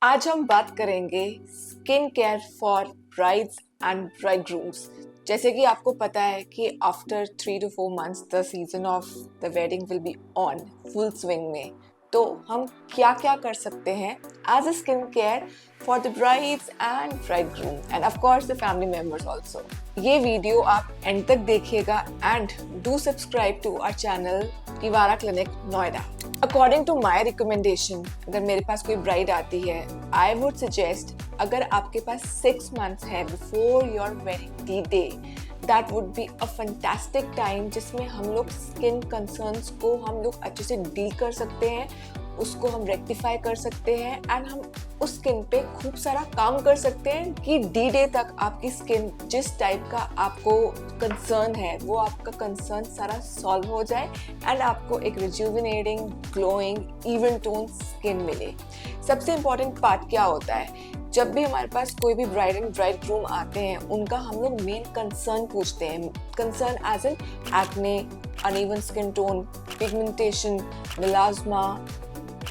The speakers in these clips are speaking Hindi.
आज हम बात करेंगे skin care for brides and bridegrooms. जैसे कि आपको पता है कि after 3 to 4 months the season of the wedding will be on full swing में। तो हम क्या क्या कर सकते हैं as a skin care for the brides and bridegroom and of course the family members also. ये वीडियो आप एंड तक देखिएगा and do subscribe to our channel Kivara clinic Noida. According to my recommendation, अगर मेरे पास कोई ब्राइड आती है, आई वुड सजेस्ट अगर आपके पास 6 months है before your wedding day, that would be a fantastic time जिसमें हम लोग स्किन कंसर्न्स को हम लोग अच्छे से डील कर सकते हैं, उसको हम रेक्टिफाई कर सकते हैं एंड हम उस स्किन पे खूब सारा काम कर सकते हैं कि डी डे तक आपकी स्किन जिस टाइप का आपको कंसर्न है वो आपका कंसर्न सारा सॉल्व हो जाए एंड आपको एक रिज्यूविनेटिंग, ग्लोइंग, इवन टोन स्किन मिले। सबसे इम्पॉर्टेंट पार्ट क्या होता है, जब भी हमारे पास कोई भी ब्राइड एंड ब्राइडग्रूम आते हैं उनका हम लोग मेन कंसर्न पूछते हैं। Concern as an acne, uneven skin tone, pigmentation, melasma,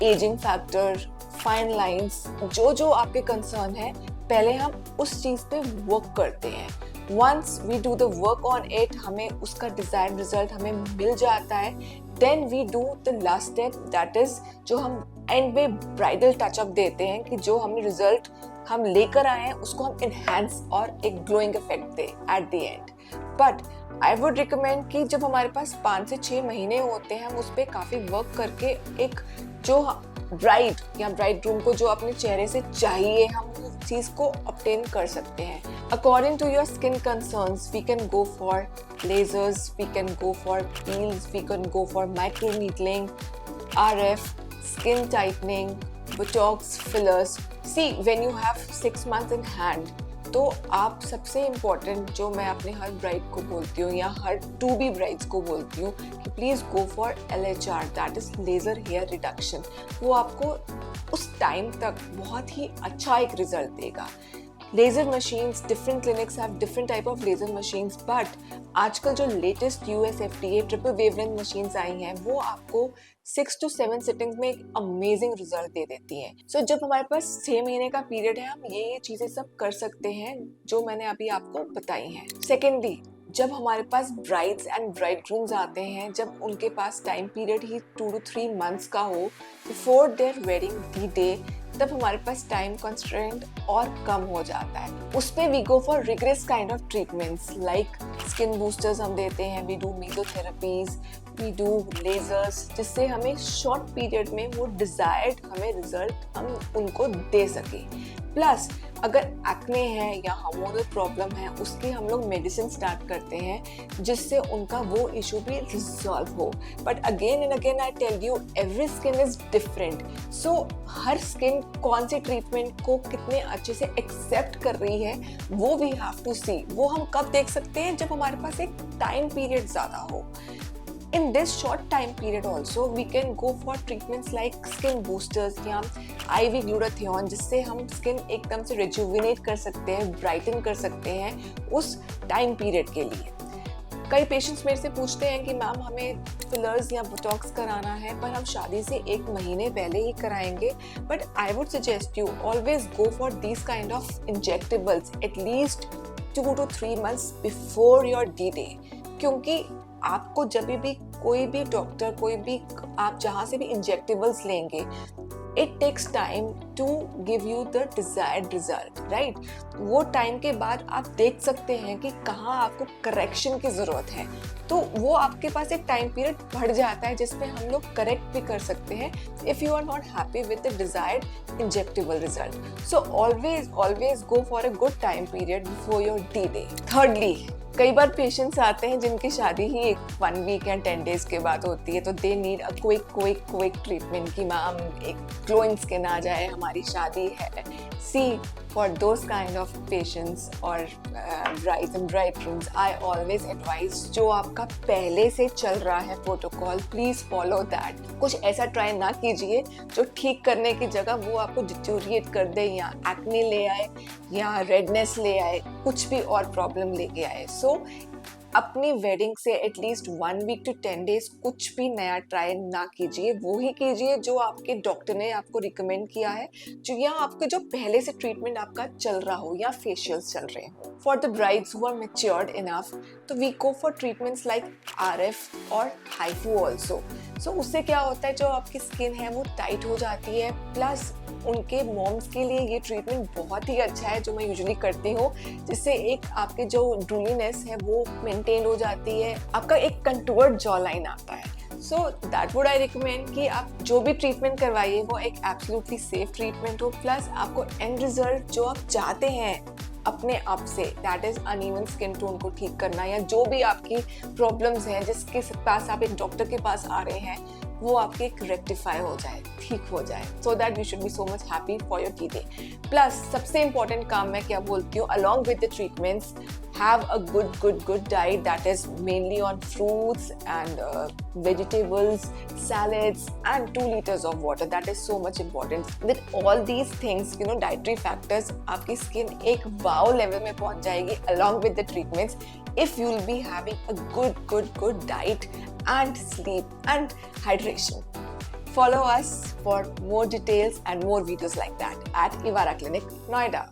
ageing factor, fine lines, जो आपके कंसर्न है पहले हम उस चीज पे वर्क करते हैं। Once we do the work on it, हमें उसका डिजायर्ड रिजल्ट हमें मिल जाता है, then we do the last step, that is जो हम एंड में ब्राइडल टचअप देते हैं कि जो हमें रिजल्ट हम लेकर आए हैं उसको हम इनहेंस और एक glowing effect they at the end. But I would recommend कि जब हमारे पास 5 से 6 महीने होते हैं हम उस पर काफ़ी वर्क करके एक जो ब्राइड या ब्राइडग्रूम को जो अपने चेहरे से चाहिए हम उस चीज़ को ऑब्टेन कर सकते हैं। According to your skin concerns we can go for lasers, we can go for peels, we can go for microneedling, RF, skin tightening, botox, fillers. See, when you have 6 months in hand, तो आप सबसे इम्पोर्टेंट जो मैं अपने हर ब्राइड को बोलती हूँ या हर टू बी ब्राइड्स को बोलती हूँ कि please go for LHR, that is laser hair reduction. वो आपको उस टाइम तक बहुत ही अच्छा एक रिजल्ट देगा। Laser machines, different clinics have different type of laser machines, but आजकल जो latest US FDA triple wavelength machines आई हैं वो आपको 6 to 7 सिटिंग्स में एक अमेजिंग रिजल्ट दे देती हैं। सो जब हमारे पास 6 महीने का पीरियड है हम ये चीज़ें सब कर सकते हैं जो मैंने अभी आपको बताई हैं। सेकेंडली, जब हमारे पास ब्राइड्स एंड ब्राइडग्रूम्स आते हैं, जब उनके पास time period he 2 to 3 months का हो बिफोर देयर वेडिंग डे, तब हमारे पास टाइम कंस्ट्रेंट और कम हो जाता है। उस पे we go for rigorous kind of treatments like skin boosters हम देते हैं, we do mesotherapies, we do lasers, जिससे हमें शॉर्ट पीरियड में वो डिजायर्ड हमें रिजल्ट हम उनको दे सके। प्लस अगर एक्ने है या हार्मोनल प्रॉब्लम है उसकी हम लोग मेडिसिन स्टार्ट करते हैं जिससे उनका वो इशू भी रिजॉल्व हो। But again and again I tell you, every skin is different. So हर स्किन कौन सी ट्रीटमेंट को कितने अच्छे से एक्सेप्ट कर रही है वो वी हैव टू सी। वो हम कब देख सकते हैं, जब हमारे पास एक टाइम पीरियड ज़्यादा हो। In this short time period also we can go for treatments like skin boosters या IV glutathione, जिससे हम स्किन एकदम से रिजुविनेट कर सकते हैं, ब्राइटन कर सकते हैं उस टाइम पीरियड के लिए। कई पेशेंट्स मेरे से पूछते हैं कि मैम हमें फिलर्स या बोटॉक्स कराना है पर हम शादी से 1 महीने पहले ही कराएंगे। But I would suggest you always go for these kind of injectables at least 2 to 3 months before your D day, क्योंकि आपको जब भी कोई भी डॉक्टर, कोई भी आप जहाँ से भी इंजेक्टेबल्स लेंगे, it takes time to give you the desired result, right. वो टाइम के बाद आप देख सकते हैं कि कहाँ आपको करेक्शन की ज़रूरत है, तो वो आपके पास एक टाइम पीरियड बढ़ जाता है जिसपे हम लोग करेक्ट भी कर सकते हैं if you are not happy with the desired injectable result. So always go for a good time period before your D day. Thirdly, कई बार पेशेंट्स आते हैं जिनकी शादी ही एक 1 week या 10 days के बाद होती है, तो they need a quick treatment कि मैम एक ग्लोइंग स्किन आ जाए, हमारी शादी है। See, for those kind of patients और brides and bridegrooms, I always advise जो आपका पहले से चल रहा है प्रोटोकॉल, प्लीज फॉलो दैट। कुछ ऐसा ट्राई ना कीजिए जो ठीक करने की जगह वो आपको डिटोरिएट कर दे या एक्ने ले आए या रेडनेस ले आए, कुछ भी और प्रॉब्लम लेके आए। सो अपनी वेडिंग से एटलीस्ट 1 वीक टू 10 डेज कुछ भी नया ट्राई ना कीजिए, वो ही कीजिए जो आपके डॉक्टर ने आपको रिकमेंड किया है, जो या आपके जो पहले से ट्रीटमेंट आपका चल रहा हो या फेशियल्स चल रहे हो। For the brides who are matured enough, तो we go for treatments like RF और हाइफू ऑल्सो। सो उससे क्या होता है, जो आपकी स्किन है वो टाइट हो जाती है, प्लस उनके मॉम्स के लिए ये ट्रीटमेंट बहुत ही अच्छा है जो मैं यूजुअली करती हूँ, जिससे एक आपके जो ड्रूलीनेस है वो मेंटेन हो जाती है, आपका एक कंटूर्ड जॉ लाइन आता है। So that would I recommend कि आप जो भी ट्रीटमेंट करवाइए वो एक एब्सोल्युटली सेफ ट्रीटमेंट हो, प्लस आपको एंड रिजल्ट जो आप चाहते हैं अपने आप से, that is uneven skin tone को ठीक करना, या जो भी आपकी प्रॉब्लम्स हैं जिसके पास आप एक डॉक्टर के पास आ रहे हैं, वो आपके एक रेक्टिफाई हो जाए, ठीक हो जाए, so that you should be so much happy for your teeth. Plus सबसे इंपॉर्टेंट काम मैं क्या बोलती हूँ, along with the treatments, have a good diet that is mainly on fruits and vegetables, salads, and 2 liters of water. That is so much important. With all these things, you know, dietary factors, आपकी skin एक wow level में पहुंच जाएगी along with the treatments if you will be having a good diet and sleep and hydration. Follow us for more details and more videos like that at Ivara Clinic, Noida.